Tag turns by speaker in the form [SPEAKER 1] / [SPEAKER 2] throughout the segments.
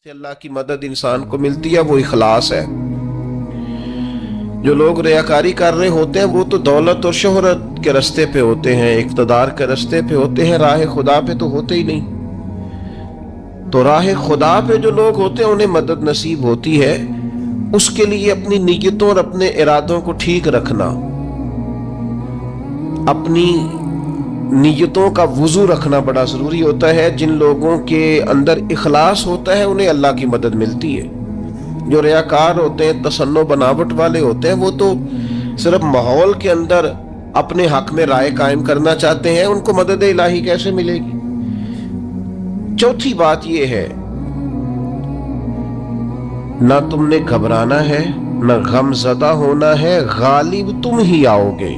[SPEAKER 1] سے اللہ کی مدد انسان کو ملتی ہے وہ اخلاص ہے۔ جو لوگ ریاکاری کر رہے ہوتے ہیں وہ تو دولت اور شہرت کے رستے پہ ہوتے ہیں، اقتدار کے رستے پہ ہوتے ہیں، راہ خدا پہ تو ہوتے ہی نہیں۔ تو راہ خدا پہ جو لوگ ہوتے ہیں انہیں مدد نصیب ہوتی ہے، اس کے لیے اپنی نیتوں اور اپنے ارادوں کو ٹھیک رکھنا، اپنی نیتوں کا وضو رکھنا بڑا ضروری ہوتا ہے۔ جن لوگوں کے اندر اخلاص ہوتا ہے انہیں اللہ کی مدد ملتی ہے۔ جو ریاکار ہوتے ہیں، تصنع بناوٹ والے ہوتے ہیں، وہ تو صرف ماحول کے اندر اپنے حق میں رائے قائم کرنا چاہتے ہیں، ان کو مدد الہی کیسے ملے گی؟ چوتھی بات یہ ہے، نہ تم نے گھبرانا ہے، نہ غم زدہ ہونا ہے، غالب تم ہی آؤ گے۔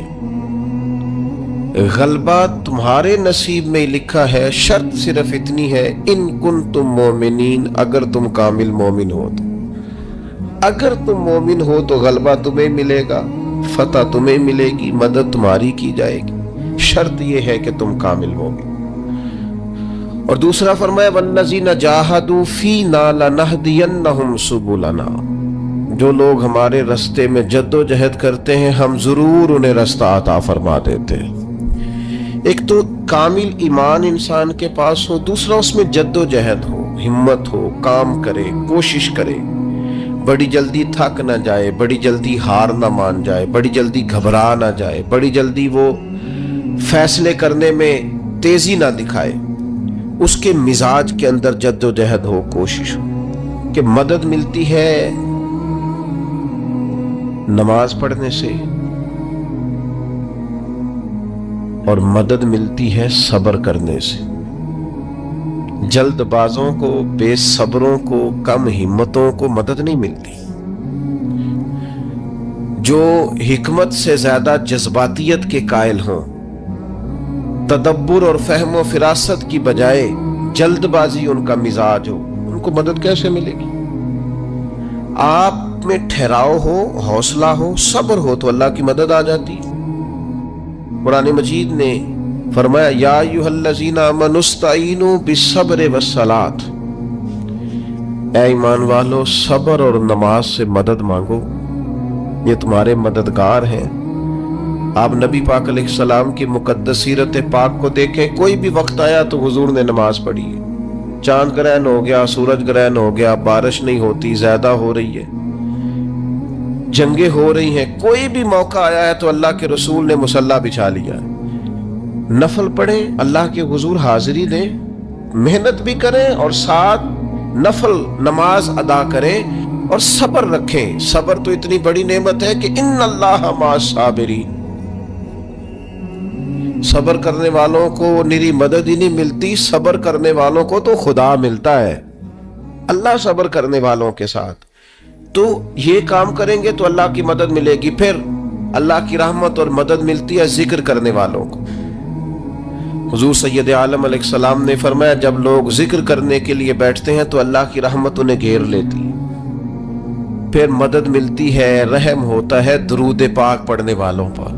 [SPEAKER 1] غلبہ تمہارے نصیب میں لکھا ہے، شرط صرف اتنی ہے، ان کنتم مومنین، اگر تم کامل مومن ہو تو۔ اگر تم مومن ہو تو غلبہ تمہیں ملے گا، فتح تمہیں ملے گی، مدد تمہاری کی جائے گی، شرط یہ ہے کہ تم کامل مومن۔ اور دوسرا فرمایا وَالَّذِينَ جَاهَدُوا فِينَا لَنَهْدِيَنَّهُمْ سُبُلَنَا، جو لوگ ہمارے رستے میں جد و جہد کرتے ہیں ہم ضرور انہیں رستہ عطا فرما دیتے ہیں۔ ایک تو کامل ایمان انسان کے پاس ہو، دوسرا اس میں جد و جہد ہو، ہمت ہو، کام کرے، کوشش کرے، بڑی جلدی تھک نہ جائے، بڑی جلدی ہار نہ مان جائے، بڑی جلدی گھبرا نہ جائے، بڑی جلدی وہ فیصلے کرنے میں تیزی نہ دکھائے، اس کے مزاج کے اندر جد و جہد ہو، کوشش ہو۔ کہ مدد ملتی ہے نماز پڑھنے سے، اور مدد ملتی ہے صبر کرنے سے۔ جلد بازوں کو، بے صبروں کو، کم ہمتوں کو مدد نہیں ملتی۔ جو حکمت سے زیادہ جذباتیت کے قائل ہوں، تدبر اور فہم و فراست کی بجائے جلد بازی ان کا مزاج ہو، ان کو مدد کیسے ملے گی؟ آپ میں ٹھہراؤ ہو، حوصلہ ہو، صبر ہو تو اللہ کی مدد آ جاتی ہے۔ قرآن مجید نے فرمایا یا ایھا الذین آمنوا استعینوا بالصبر والصلاۃ، اے ایمان والو صبر اور نماز سے مدد مانگو، یہ تمہارے مددگار ہیں۔ آپ نبی پاک علیہ السلام کی مقدس سیرت پاک کو دیکھیں، کوئی بھی وقت آیا تو حضور نے نماز پڑھی ہے۔ چاند گرہن ہو گیا، سورج گرہن ہو گیا، بارش نہیں ہوتی، زیادہ ہو رہی ہے، جنگیں ہو رہی ہیں، کوئی بھی موقع آیا ہے تو اللہ کے رسول نے مصلی بچھا لیا ہے۔ نفل پڑھیں، اللہ کے حضور حاضری دیں، محنت بھی کریں اور ساتھ نفل نماز ادا کریں اور صبر رکھیں۔ صبر تو اتنی بڑی نعمت ہے کہ ان اللہ مع الصابرین، صبر کرنے والوں کو نری مدد ہی نہیں ملتی، صبر کرنے والوں کو تو خدا ملتا ہے، اللہ صبر کرنے والوں کے ساتھ۔ تو یہ کام کریں گے تو اللہ کی مدد ملے گی۔ پھر اللہ کی رحمت اور مدد ملتی ہے ذکر کرنے والوں کو۔ حضور سید عالم علیہ السلام نے فرمایا جب لوگ ذکر کرنے کے لیے بیٹھتے ہیں تو اللہ کی رحمت انہیں گھیر لیتی ہے۔ پھر مدد ملتی ہے، رحم ہوتا ہے درود پاک پڑھنے والوں پر۔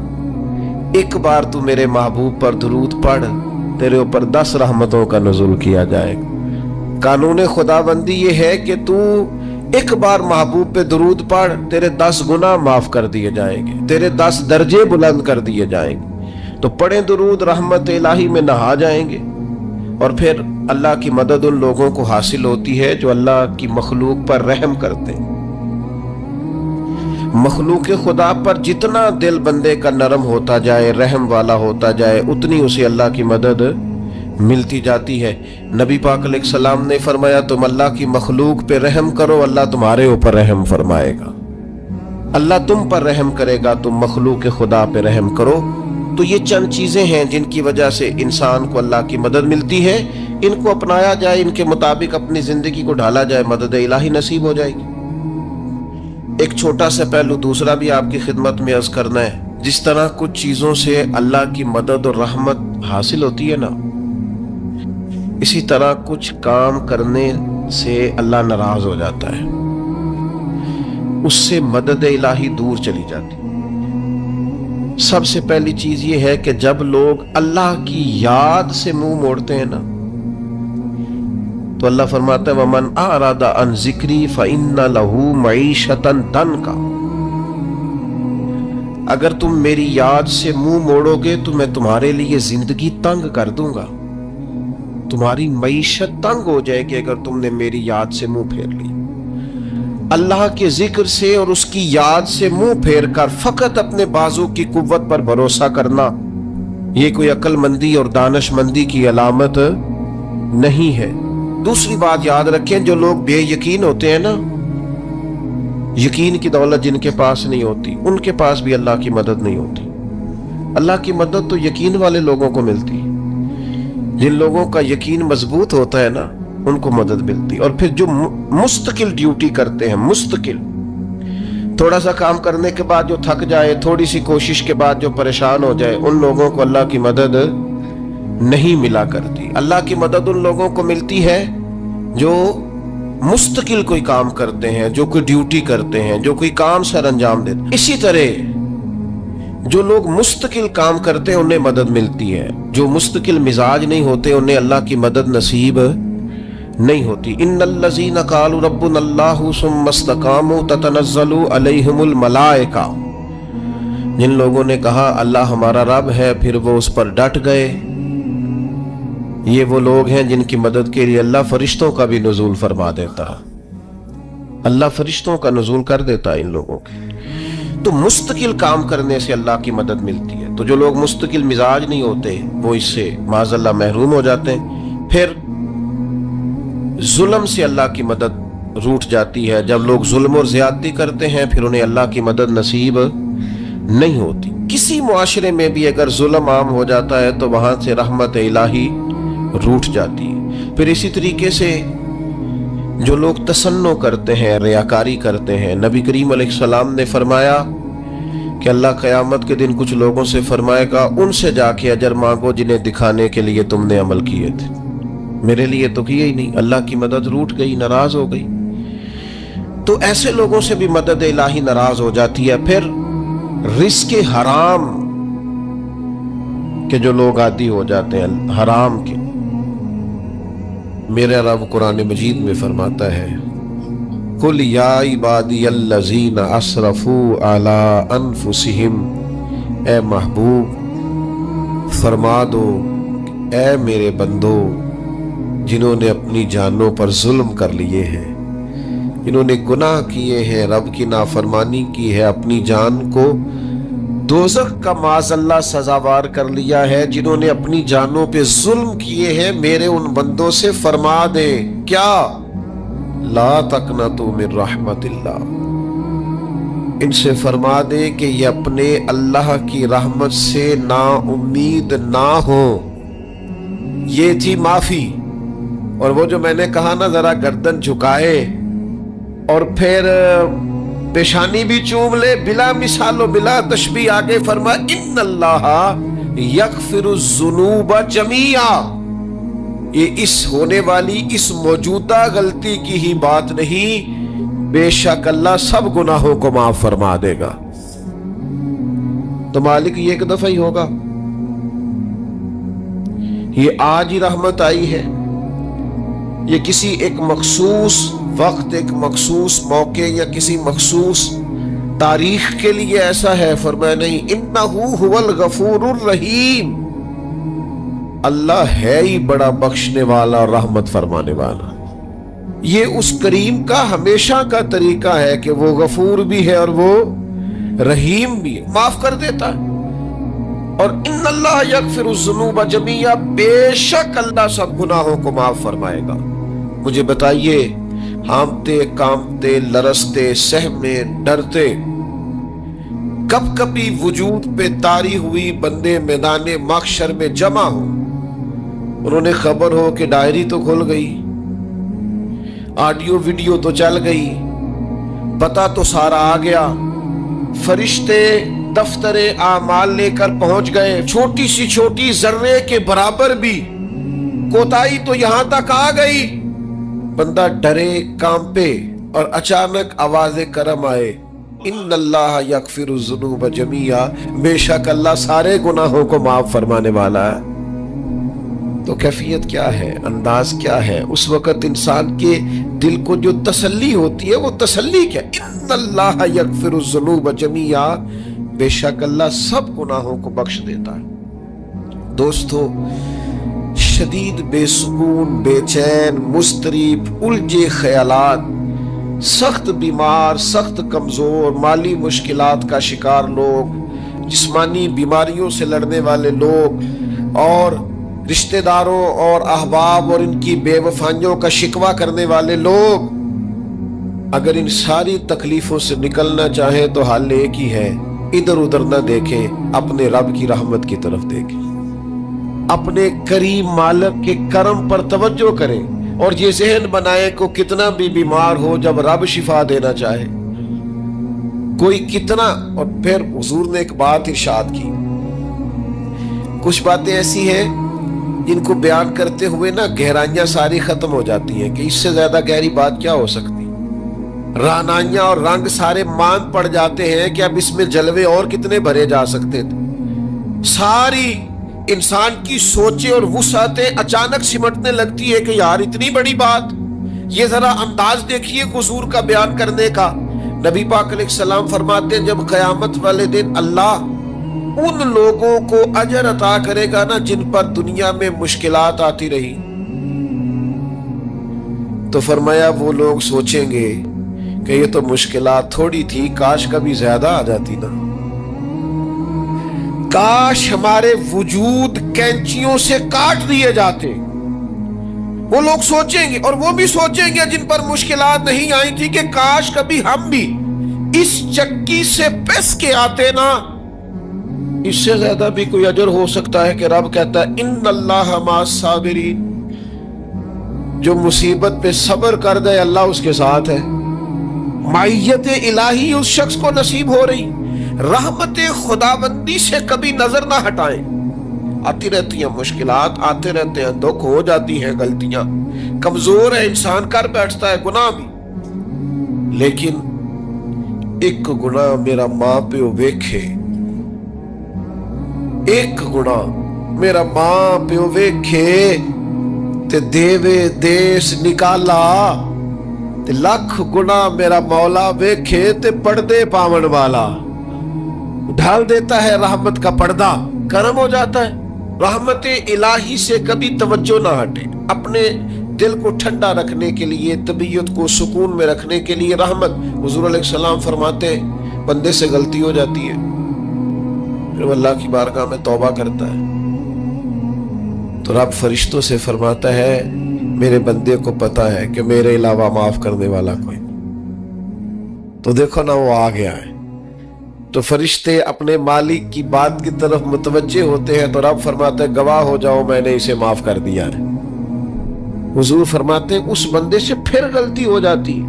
[SPEAKER 1] ایک بار تو میرے محبوب پر درود پڑھ، تیرے اوپر 10 رحمتوں کا نزول کیا جائے گا۔ قانون خداوندی یہ ہے کہ تو ایک بار محبوب پہ درود پڑھ، تیرے 10 گناہ معاف کر دیے جائیں گے، تیرے 10 درجے بلند کر دیے جائیں گے۔ تو پڑھیں درود، رحمت الہی میں نہا جائیں گے، اور پھر اللہ کی مدد ان لوگوں کو حاصل ہوتی ہے جو اللہ کی مخلوق پر رحم کرتے ہیں۔ مخلوق خدا پر جتنا دل بندے کا نرم ہوتا جائے، رحم والا ہوتا جائے، اتنی اسے اللہ کی مدد ملتی جاتی ہے۔ نبی پاک علیہ السلام نے فرمایا تم اللہ کی مخلوق پہ رحم کرو، اللہ تمہارے اوپر رحم فرمائے گا۔ اللہ تم پر رحم کرے گا، تم مخلوق خدا پہ رحم کرو۔ تو یہ چند چیزیں ہیں جن کی وجہ سے انسان کو اللہ کی مدد ملتی ہے، ان کو اپنایا جائے، ان کے مطابق اپنی زندگی کو ڈھالا جائے، مدد الہی نصیب ہو جائے گی۔ ایک چھوٹا سا پہلو دوسرا بھی آپ کی خدمت میں عرض کرنا ہے۔ جس طرح کچھ چیزوں سے اللہ کی مدد اور رحمت حاصل ہوتی ہے نا، اسی طرح کچھ کام کرنے سے اللہ ناراض ہو جاتا ہے، اس سے مدد الہی دور چلی جاتی ہے۔ سب سے پہلی چیز یہ ہے کہ جب لوگ اللہ کی یاد سے منہ موڑتے ہیں نا، تو اللہ فرماتا ہے وَمَنْ أَعْرَضَ عَنْ ذِكْرِي فَإِنَّ لَهُ مَعِيشَةً ضَنْكًا، اگر تم میری یاد سے منہ موڑو گے تو میں تمہارے لیے زندگی تنگ کر دوں گا، تمہاری معیشت تنگ ہو جائے گی اگر تم نے میری یاد سے منہ پھیر لی۔ اللہ کے ذکر سے اور اس کی یاد سے منہ پھیر کر فقط اپنے بازو کی قوت پر بھروسہ کرنا، یہ کوئی عقل مندی اور دانش مندی کی علامت نہیں ہے۔ دوسری بات یاد رکھیں، جو لوگ بے یقین ہوتے ہیں نا، یقین کی دولت جن کے پاس نہیں ہوتی، ان کے پاس بھی اللہ کی مدد نہیں ہوتی۔ اللہ کی مدد تو یقین والے لوگوں کو ملتی، جن لوگوں کا یقین مضبوط ہوتا ہے نا ان کو مدد ملتی۔ اور پھر جو مستقل ڈیوٹی کرتے ہیں، مستقل تھوڑا سا کام کرنے کے بعد جو تھک جائے، تھوڑی سی کوشش کے بعد جو پریشان ہو جائے، ان لوگوں کو اللہ کی مدد نہیں ملا کرتی۔ اللہ کی مدد ان لوگوں کو ملتی ہے جو مستقل کوئی کام کرتے ہیں، جو کوئی ڈیوٹی کرتے ہیں، جو کوئی کام سر انجام دیتے ہیں۔ اسی طرح جو لوگ مستقل کام کرتے ہیں انہیں مدد ملتی ہے، جو مستقل مزاج نہیں ہوتے انہیں اللہ کی مدد نصیب نہیں ہوتی۔ ان الذین قالوا ربنا اللہ ثم استقاموا تتنزل علیہم الملائکہ، جن لوگوں نے کہا اللہ ہمارا رب ہے پھر وہ اس پر ڈٹ گئے، یہ وہ لوگ ہیں جن کی مدد کے لیے اللہ فرشتوں کا بھی نزول فرما دیتا ہے، اللہ فرشتوں کا نزول کر دیتا ہے ان لوگوں کے۔ تو مستقل کام کرنے سے اللہ کی مدد ملتی ہے۔ تو جو لوگ مستقل مزاج نہیں ہوتے وہ اس سے معاذ اللہ محروم ہو جاتے ہیں۔ پھر ظلم سے اللہ کی مدد روٹ جاتی ہے، جب لوگ ظلم اور زیادتی کرتے ہیں پھر انہیں اللہ کی مدد نصیب نہیں ہوتی۔ کسی معاشرے میں بھی اگر ظلم عام ہو جاتا ہے تو وہاں سے رحمت الہی روٹ جاتی ہے۔ پھر اسی طریقے سے جو لوگ تسنع کرتے ہیں، ریاکاری کرتے ہیں، نبی کریم علیہ السلام نے فرمایا کہ اللہ قیامت کے دن کچھ لوگوں سے فرمائے گا ان سے جا کے اجر مانگو جنہیں دکھانے کے لیے تم نے عمل کیے تھے، میرے لیے تو کیے ہی نہیں، اللہ کی مدد روٹ گئی، ناراض ہو گئی۔ تو ایسے لوگوں سے بھی مدد الہی ناراض ہو جاتی ہے۔ پھر رزق حرام کے جو لوگ عادی ہو جاتے ہیں، حرام کے، میرے رب قرآن مجید میں فرماتا ہے قُلْ يَا عِبَادِيَ الَّذِينَ أَسْرَفُوا عَلَىٰ أَنفُسِهِمْ، اے محبوب فرما دو اے میرے بندو جنہوں نے اپنی جانوں پر ظلم کر لیے ہیں، جنہوں نے گناہ کیے ہیں، رب کی نافرمانی کی ہے، اپنی جان کو دوزخ کا معاذ اللہ سزاوار کر لیا ہے، جنہوں نے اپنی جانوں پہ ظلم کیے ہیں، میرے ان بندوں سے فرما دے کیا لا تقنطوا من رحمت اللہ، ان سے فرما دے کہ یہ اپنے اللہ کی رحمت سے نا امید نہ ہو۔ یہ تھی معافی۔ اور وہ جو میں نے کہا نا ذرا گردن جھکائے اور پھر پیشانی بھی چوم لے، بلا مثال و بلا تشبیہ آگے فرما ان اللہ یغفر الذنوب جمیعا، یہ اس ہونے والی اس موجودہ غلطی کی ہی بات نہیں، بے شک اللہ سب گناہوں کو معاف فرما دے گا۔ تو مالک یہ ایک دفعہ ہی ہوگا، یہ آج ہی رحمت آئی ہے، یہ کسی ایک مخصوص وقت، ایک مخصوص موقع یا کسی مخصوص تاریخ کے لیے ایسا ہے؟ فرمایا نہیں، انہو هو الغفور الرحیم، اللہ ہے ہی بڑا بخشنے والا اور رحمت فرمانے والا۔ یہ اس کریم کا ہمیشہ کا طریقہ ہے کہ وہ غفور بھی ہے اور وہ رحیم بھی ہے، معاف کر دیتا ہے۔ اور ان اللہ یغفر الذنوب جمیعا، بے شک اللہ سب گناہوں کو معاف فرمائے گا۔ مجھے بتائیے، ہانپتے کانپتے لرزتے سہمے ڈرتے کب کبھی وجود پہ طاری ہوئی بندے میدان محشر میں جمع ہو، انہوں نے خبر ہو کہ ڈائری تو کھل گئی، آڈیو ویڈیو تو چل گئی، پتہ تو سارا آ گیا، فرشتے دفتر اعمال لے کر پہنچ گئے، چھوٹی سی چھوٹی ذرے کے برابر بھی کوتاہی تو یہاں تک آ گئی، بندہ ڈرے کانپے اور اچانک آواز کرم آئے، ان اللہ یغفر الذنوب جمیعا، بے شک اللہ سارے گناہوں کو معاف فرمانے والا ہے۔ تو کیفیت کیا ہے، انداز کیا ہے؟ اس وقت انسان کے دل کو جو تسلی ہوتی ہے وہ تسلی کیا؟ ان اللہ یغفر الذنوب جمیعا، بے شک اللہ سب گناہوں کو بخش دیتا ہے۔ دوستو، شدید بے سکون، بے چین، مضطرب، الجھے خیالات، سخت بیمار، سخت کمزور، مالی مشکلات کا شکار لوگ، جسمانی بیماریوں سے لڑنے والے لوگ، اور رشتہ داروں اور احباب اور ان کی بے وفائیوں کا شکوہ کرنے والے لوگ، اگر ان ساری تکلیفوں سے نکلنا چاہیں تو حل ایک ہی ہے، ادھر ادھر نہ دیکھیں، اپنے رب کی رحمت کی طرف دیکھیں، اپنے کریم مالک کے کرم پر توجہ کریں، اور یہ ذہن بنائیں کہ کتنا بھی بیمار ہو، جب رب شفا دینا چاہے، کوئی کتنا۔ اور پھر حضور نے ایک بات ارشاد کی، کچھ باتیں ایسی ہیں جن کو بیان کرتے ہوئے نا گہرائیاں ساری ختم ہو جاتی ہیں کہ اس سے زیادہ گہری بات کیا ہو سکتی، رعنائیاں اور رنگ سارے مان پڑ جاتے ہیں کہ اب اس میں جلوے اور کتنے بھرے جا سکتے تھے۔ ساری انسان کی سوچیں اور وسعتیں اچانک سمٹنے لگتی ہے کہ یار اتنی بڑی بات۔ یہ ذرا انداز دیکھیے حضور کا بیان کرنے کا۔ نبی پاک علیہ السلام فرماتے ہیں جب قیامت والے دن اللہ ان لوگوں کو اجر عطا کرے گا نا جن پر دنیا میں مشکلات آتی رہی، تو فرمایا وہ لوگ سوچیں گے کہ یہ تو مشکلات تھوڑی تھی، کاش کبھی زیادہ آ جاتی نا، کاش ہمارے وجود کینچیوں سے کاٹ دیے جاتے۔ وہ لوگ سوچیں گے، اور وہ بھی سوچیں گے جن پر مشکلات نہیں آئی تھی کہ کاش کبھی ہم بھی اس چکی سے پس کے آتے نا۔ اس سے زیادہ بھی کوئی اجر ہو سکتا ہے کہ رب کہتا ہے ان اللہ مع الصابرین، جو مصیبت پہ صبر کر دے اللہ اس کے ساتھ ہے۔ معیت الہی اس شخص کو نصیب ہو رہی، رحمت خداوندی سے کبھی نظر نہ ہٹائیں۔ آتی رہتی ہیں مشکلات، آتے رہتے ہیں دکھ، ہو جاتی ہیں غلطیاں، کمزور ہے انسان، کر بیٹھتا ہے گناہ بھی، لیکن ایک گناہ میرا ماں پیو ویکھے، ایک گناہ میرا ماں پیو ویکھے تے دیوے دیس نکالا، تے لکھ گناہ میرا مولا ویکھے تے پردے پاون والا، ڈھال دیتا ہے رحمت کا پردہ، کرم ہو جاتا ہے۔ رحمت الہی سے کبھی توجہ نہ ہٹے، اپنے دل کو ٹھنڈا رکھنے کے لیے، طبیعت کو سکون میں رکھنے کے لیے رحمت۔ حضور علیہ السلام فرماتے ہیں بندے سے غلطی ہو جاتی ہے، پھر وہ اللہ کی بارگاہ میں توبہ کرتا ہے تو رب فرشتوں سے فرماتا ہے میرے بندے کو پتا ہے کہ میرے علاوہ معاف کرنے والا کوئی نہیں۔ تو دیکھو نا وہ آ گیا ہے، تو فرشتے اپنے مالک کی بات کی طرف متوجہ ہوتے ہیں تو رب فرماتا ہے گواہ ہو جاؤ میں نے اسے معاف کر دیا ہے۔ حضور فرماتے ہیں اس بندے سے پھر غلطی ہو جاتی،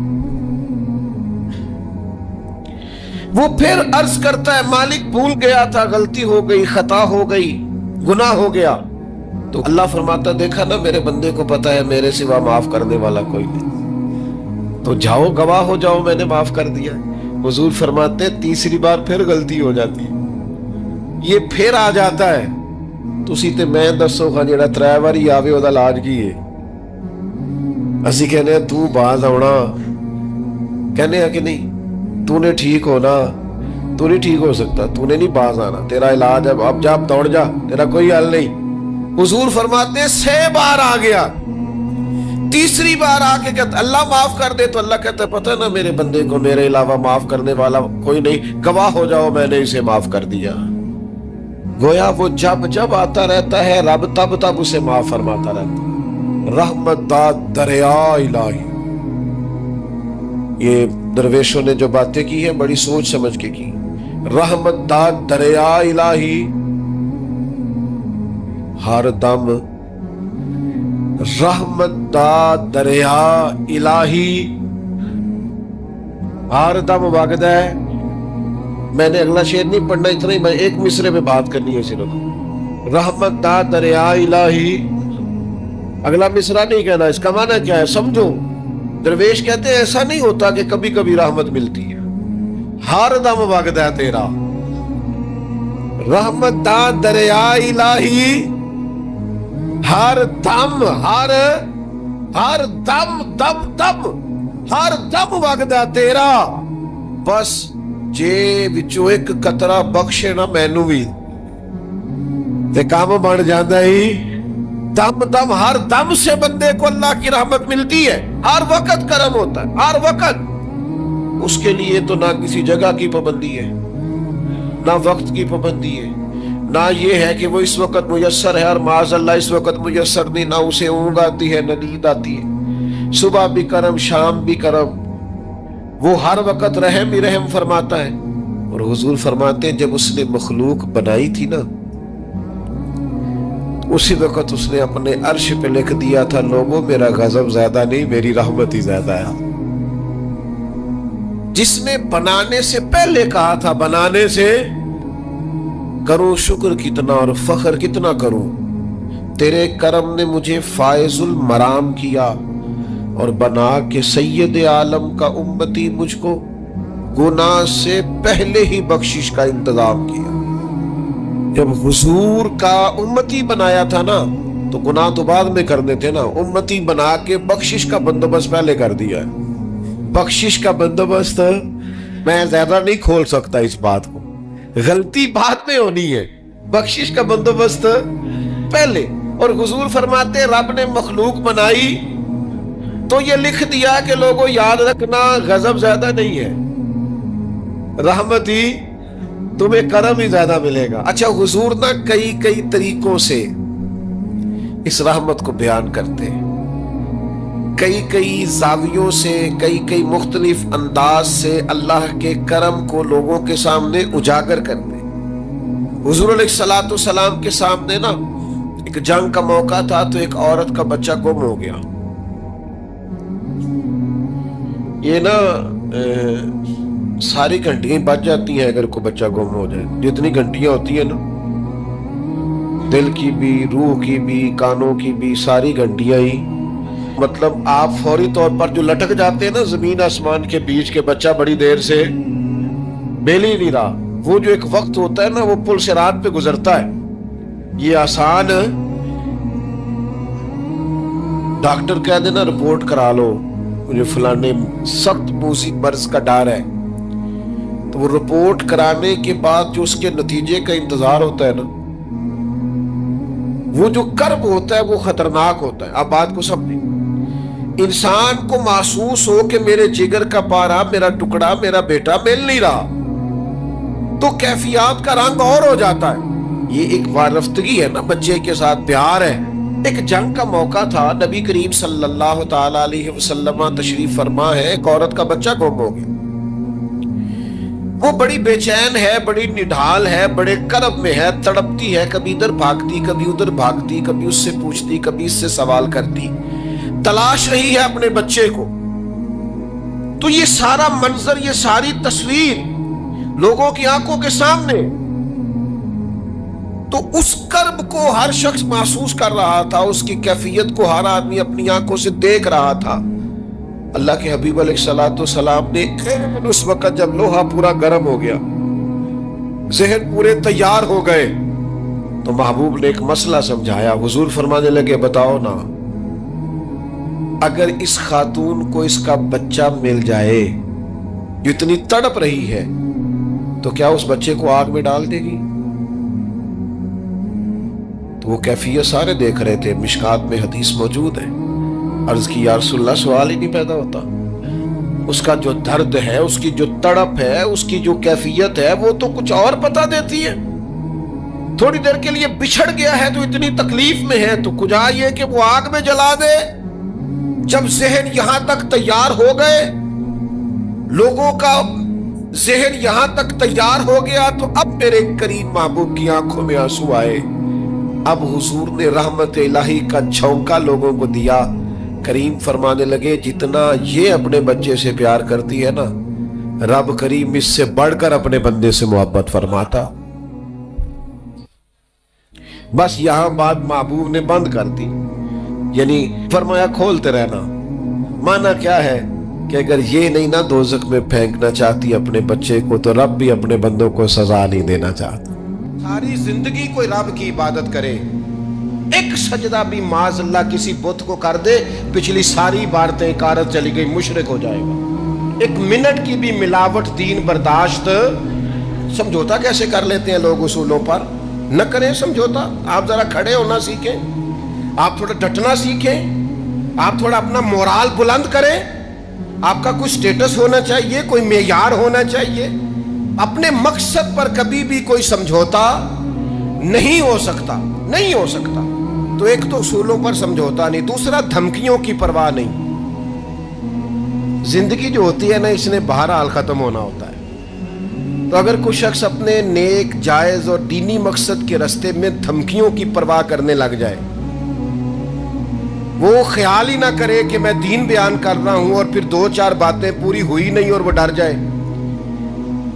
[SPEAKER 1] وہ پھر عرض کرتا ہے مالک بھول گیا تھا، غلطی ہو گئی، خطا ہو گئی، گناہ ہو گیا، تو اللہ فرماتا دیکھا نا میرے بندے کو پتا ہے میرے سوا معاف کرنے والا کوئی نہیں، تو جاؤ گواہ ہو جاؤ میں نے معاف کر دیا۔ حضور فرماتے تیسری بار پھر غلطی ہو جاتی، یہ پھر آ جاتا ہے، تسی تے میں دسو خان جڑا ترے واری آوے او دا علاج کی ہے؟ اسی کہنے ہیں تو باز آنا، کہنے ہیں کہ نہیں تو نے ٹھیک ہونا، تو نہیں ٹھیک ہو سکتا، تو نے نہیں باز آنا، تیرا علاج اب جا دوڑ جا، تیرا کوئی حل نہیں۔ حضور فرماتے ہیں 6 بار آ گیا، تیسری بار آ کے کہتا اللہ معاف کر دے، تو اللہ کہتا ہے پتہ نا میرے بندے کو میرے علاوہ معاف کرنے والا کوئی نہیں، گواہ ہو جاؤ میں نے اسے معاف کر دیا۔ گویا وہ جب جب آتا رہتا ہے رب تب تب اسے معاف فرماتا رہتا ہے۔ رحمت داد دریا الہی، یہ درویشوں نے جو باتیں کی ہیں بڑی سوچ سمجھ کے کی۔ رحمت داد دریا الہی، ہر دم رحمت دا دریا الہی ہر دم وگدا ہے۔ میں نے اگلا شعر نہیں پڑھنا، اتنا ہی میں ایک مصرے میں بات کرنی ہے صرف۔ رحمت دا دریا الہی، اگلا مصرا نہیں کہنا، اس کا معنی کیا ہے سمجھو۔ درویش کہتے ہیں ایسا نہیں ہوتا کہ کبھی کبھی رحمت ملتی ہے، ہر دم وگدا ہے تیرا۔ رحمت دا دریا الہی ہر دم ہر دم دم دم ہر دم وگدا تیرا، بس جے وچوں ایک قطرہ بخشے نا مینوں وی تے کام بن جاندا ہی۔ دم دم ہر دم سے بندے کو اللہ کی رحمت ملتی ہے، ہر وقت کرم ہوتا ہے، ہر وقت۔ اس کے لیے تو نہ کسی جگہ کی پابندی ہے، نہ وقت کی پابندی ہے، نہ یہ ہے کہ وہ اس وقت میسر ہے اور معاذ اللہ اس وقت میسر نہیں، نہ اسے اونگ آتی ہے نہ نیند آتی ہے۔ صبح بھی کرم، شام بھی کرم، وہ ہر وقت رحم ہی رحم فرماتا ہے۔ اور حضور فرماتے ہیں جب اس نے مخلوق بنائی تھی نا، اسی وقت اس نے اپنے عرش پہ لکھ دیا تھا، لوگوں میرا غضب زیادہ نہیں، میری رحمت ہی زیادہ ہے۔ جس نے بنانے سے پہلے کہا تھا، بنانے سے کروں شکر کتنا اور فخر کتنا کروں، تیرے کرم نے مجھے فائز المرام کیا اور بنا کے سید عالم کا امتی مجھ کو گناہ سے پہلے ہی بخشش کا انتظام کیا۔ جب حضور کا امتی بنایا تھا نا تو گناہ تو بعد میں کرنے تھے نا، امتی بنا کے بخشش کا بندوبست پہلے کر دیا ہے۔ بخشش کا بندوبست میں زیادہ نہیں کھول سکتا اس بات کو، غلطی بعد میں ہونی ہے، بخشش کا بندوبست پہلے۔ اور حضور فرماتے رب نے مخلوق بنائی تو یہ لکھ دیا کہ لوگوں یاد رکھنا غضب زیادہ نہیں ہے، رحمت ہی، تمہیں کرم ہی زیادہ ملے گا۔ اچھا حضور نا کئی طریقوں سے اس رحمت کو بیان کرتے ہیں، کئی زاویوں سے، کئی مختلف انداز سے اللہ کے کرم کو لوگوں کے سامنے اجاگر کرتے ہیں۔ حضور علیہ السلام کے سامنے نا ایک جنگ کا موقع تھا تو ایک عورت کا بچہ گم ہو گیا۔ یہ نا ساری گھنٹیاں بچ جاتی ہیں اگر کوئی بچہ گم ہو جائے، جتنی گھنٹیاں ہوتی ہیں نا، دل کی بھی، روح کی بھی، کانوں کی بھی، ساری گھنٹیاں ہی، مطلب آپ فوری طور پر جو لٹک جاتے ہیں نا زمین آسمان کے بیچ کے، بچہ بڑی دیر سے بیل ہی نہیں رہا، وہ جو ایک وقت ہوتا ہے نا وہ پل صراط پہ گزرتا ہے۔ یہ آسان ڈاکٹر کہہ دینا رپورٹ کرا لو مجھے فلانے سخت موذی مرض کا ڈر ہے، تو وہ رپورٹ کرانے کے بعد جو اس کے نتیجے کا انتظار ہوتا ہے نا، وہ جو کرب ہوتا ہے وہ خطرناک ہوتا ہے۔ آپ بات کو سمجھیں، انسان کو محسوس ہو کہ میرے جگر کا پارا، میرا ٹکڑا، میرا بیٹا مل نہیں رہا، تو کیفیات کا رنگ اور ہو جاتا ہے۔ یہ ایک وارفتگی ہے نا، بچے کے ساتھ پیار ہے۔ ایک جنگ کا موقع تھا، نبی کریم صلی اللہ تعالی علیہ وسلم تشریف فرما ہے، ایک عورت کا بچہ گم ہو گیا۔ وہ بڑی بے چین ہے، بڑی نڈھال ہے، بڑے کرب میں ہے، تڑپتی ہے، کبھی ادھر بھاگتی، کبھی ادھر بھاگتی، کبھی اس سے پوچھتی، کبھی اس سے سوال کرتی، تلاش رہی ہے اپنے بچے کو۔ تو یہ سارا منظر، یہ ساری تصویر لوگوں کی آنکھوں کے سامنے، تو اس کرب کو ہر شخص محسوس کر رہا تھا، اس کی کیفیت کو ہر آدمی اپنی آنکھوں سے دیکھ رہا تھا۔ اللہ کے حبیب علیہ السلام نے اس وقت جب لوہا پورا گرم ہو گیا، ذہن پورے تیار ہو گئے، تو محبوب نے ایک مسئلہ سمجھایا۔ حضور فرمانے لگے بتاؤ نا، اگر اس خاتون کو اس کا بچہ مل جائے جو اتنی تڑپ رہی ہے، تو کیا اس بچے کو آگ میں ڈال دے گی؟ تو وہ کیفیت سارے دیکھ رہے تھے، مشکات میں حدیث موجود ہے۔ عرض کی یا رسول اللہ، سوال ہی نہیں پیدا ہوتا، اس کا جو درد ہے، اس کی جو تڑپ ہے، اس کی جو کیفیت ہے، وہ تو کچھ اور پتا دیتی ہے۔ تھوڑی دیر کے لیے بچھڑ گیا ہے تو اتنی تکلیف میں ہے، تو کجا یہ کہ وہ آگ میں جلا دے۔ جب ذہن یہاں تک تیار ہو گئے، لوگوں کا ذہن یہاں تک تیار ہو گیا، تو اب میرے کریم محبوب کی آنکھوں میں آنسو آئے۔ اب حضور نے رحمت الہی کا جھونکا لوگوں کو دیا۔ کریم فرمانے لگے جتنا یہ اپنے بچے سے پیار کرتی ہے نا، رب کریم اس سے بڑھ کر اپنے بندے سے محبت فرماتا۔ بس یہاں بات محبوب نے بند کر دی، یعنی فرمایا کھولتے رہنا۔ مانا کیا ہے کہ اگر یہ نہیں نہ دوزخ میں پھینکنا چاہتی اپنے بچے کو، تو رب بھی اپنے بندوں کو سزا نہیں دینا چاہتا۔ ساری زندگی کوئی رب کی عبادت کرے، ایک سجدہ بھی معاذ اللہ کسی بت کو کر دے، پچھلی ساری عبادتیں کارت چلی گئی، مشرک ہو جائے گا۔ ایک منٹ کی بھی ملاوٹ دین برداشت۔ سمجھوتا کیسے کر لیتے ہیں لوگ اصولوں پر؟ نہ کریں سمجھوتا۔ آپ ذرا کھڑے ہونا سیکھیں، آپ تھوڑا ڈٹنا سیکھیں، آپ تھوڑا اپنا مورال بلند کریں۔ آپ کا کوئی سٹیٹس ہونا چاہیے، کوئی معیار ہونا چاہیے۔ اپنے مقصد پر کبھی بھی کوئی سمجھوتا نہیں ہو سکتا، نہیں ہو سکتا۔ تو ایک تو اصولوں پر سمجھوتا نہیں، دوسرا دھمکیوں کی پرواہ نہیں۔ زندگی جو ہوتی ہے نا، اس نے بہرحال ختم ہونا ہوتا ہے۔ تو اگر کوئی شخص اپنے نیک، جائز اور دینی مقصد کے راستے میں دھمکیوں کی پرواہ کرنے لگ جائے، وہ خیال ہی نہ کرے کہ میں دین بیان کر رہا ہوں اور پھر 2-4 باتیں پوری ہوئی نہیں اور وہ ڈر جائے،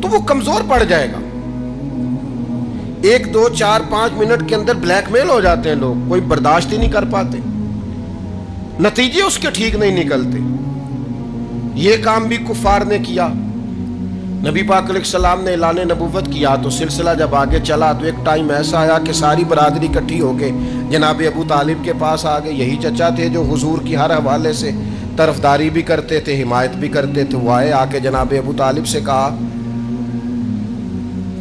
[SPEAKER 1] تو وہ کمزور پڑ جائے گا۔ 1 2 4 5 منٹ کے اندر بلیک میل ہو جاتے ہیں لوگ، کوئی برداشت ہی نہیں کر پاتے، نتیجے اس کے ٹھیک نہیں نکلتے۔ یہ کام بھی کفار نے کیا۔ نبی پاک علیہ السلام نے اعلان نبوت کیا تو سلسلہ جب آگے چلا تو ایک ٹائم ایسا آیا کہ ساری برادری اکٹھی ہو کے جناب ابو طالب کے پاس آ گئے۔ یہی چچا تھے جو حضور کی ہر حوالے سے طرفداری بھی کرتے تھے، حمایت بھی کرتے تھے۔ وہ آئے، آ کے جناب ابو طالب سے کہا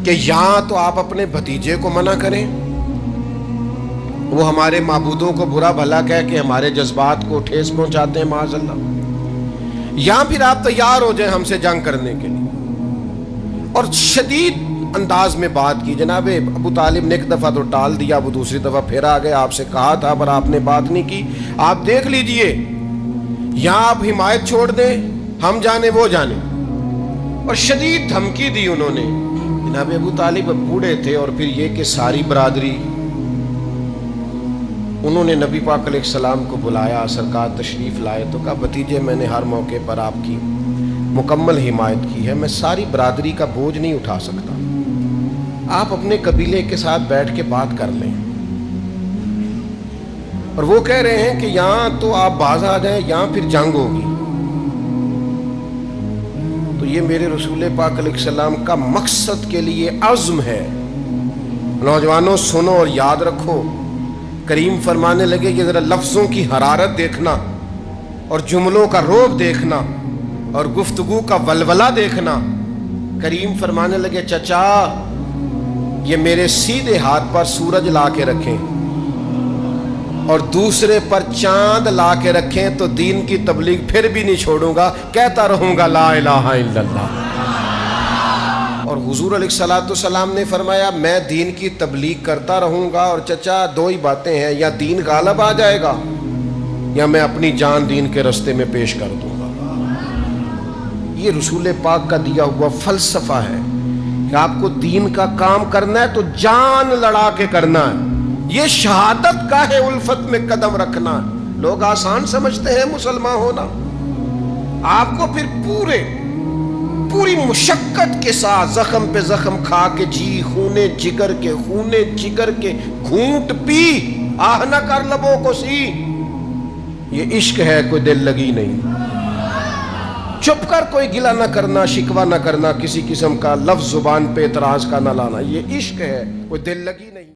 [SPEAKER 1] کہ یہاں تو آپ اپنے بھتیجے کو منع کریں، وہ ہمارے معبودوں کو برا بھلا کہہ کے ہمارے جذبات کو ٹھیس پہنچاتے ہیں معاذ اللہ، یہاں پھر آپ تیار ہو جائیں ہم سے جنگ کرنے کے لیے۔ اور شدید انداز میں بات کی۔ جناب ابو طالب نے ایک دفعہ تو ٹال دیا، وہ دوسری دفعہ پھر آ گئے، آپ سے کہا تھا پر آپ نے بات نہیں کی، آپ دیکھ لیجئے، یہاں آپ حمایت چھوڑ دیں، ہم جانے وہ جانے۔ اور شدید دھمکی دی انہوں نے۔ جناب ابو طالب بوڑھے تھے اور پھر یہ کہ ساری برادری، انہوں نے نبی پاک علیہ السلام کو بلایا، سرکار تشریف لائے تو کہا بھتیجے میں نے ہر موقع پر آپ کی مکمل حمایت کی ہے، میں ساری برادری کا بوجھ نہیں اٹھا سکتا، آپ اپنے قبیلے کے ساتھ بیٹھ کے بات کر لیں۔ اور وہ کہہ رہے ہیں کہ یہاں تو آپ باز آ جائیں، یہاں پھر جنگ ہوگی۔ تو یہ میرے رسول پاک علیہ السلام کا مقصد کے لیے عزم ہے۔ نوجوانوں سنو اور یاد رکھو، کریم فرمانے لگے کہ ذرا لفظوں کی حرارت دیکھنا اور جملوں کا روب دیکھنا اور گفتگو کا ولولہ دیکھنا۔ کریم فرمانے لگے چچا یہ میرے سیدھے ہاتھ پر سورج لا کے رکھیں اور دوسرے پر چاند لا کے رکھیں تو دین کی تبلیغ پھر بھی نہیں چھوڑوں گا، کہتا رہوں گا لا الہ الا اللہ۔ اور حضور علیہ الصلوۃ والسلام نے فرمایا میں دین کی تبلیغ کرتا رہوں گا، اور چچا 2 ہی باتیں ہیں، یا دین غالب آ جائے گا یا میں اپنی جان دین کے راستے میں پیش کر دوں گا۔ یہ رسول پاک کا دیا ہوا فلسفہ ہے کہ آپ کو دین کا کام کرنا ہے تو جان لڑا کے کرنا ہے، یہ شہادت کا ہے الفت میں قدم رکھنا ہے۔ لوگ آسان سمجھتے ہیں مسلمان ہونا، آپ کو پھر پوری مشقت کے ساتھ زخم پہ زخم کھا کے جی خونے جگر کے گھونٹ پی آہ نہ کر لبوں کو سی، یہ عشق ہے، کوئی دل لگی نہیں۔ چپ کر کوئی گلہ نہ کرنا، شکوہ نہ کرنا، کسی قسم کا لفظ زبان پہ اعتراض کا نہ لانا، یہ عشق ہے، کوئی دل لگی نہیں۔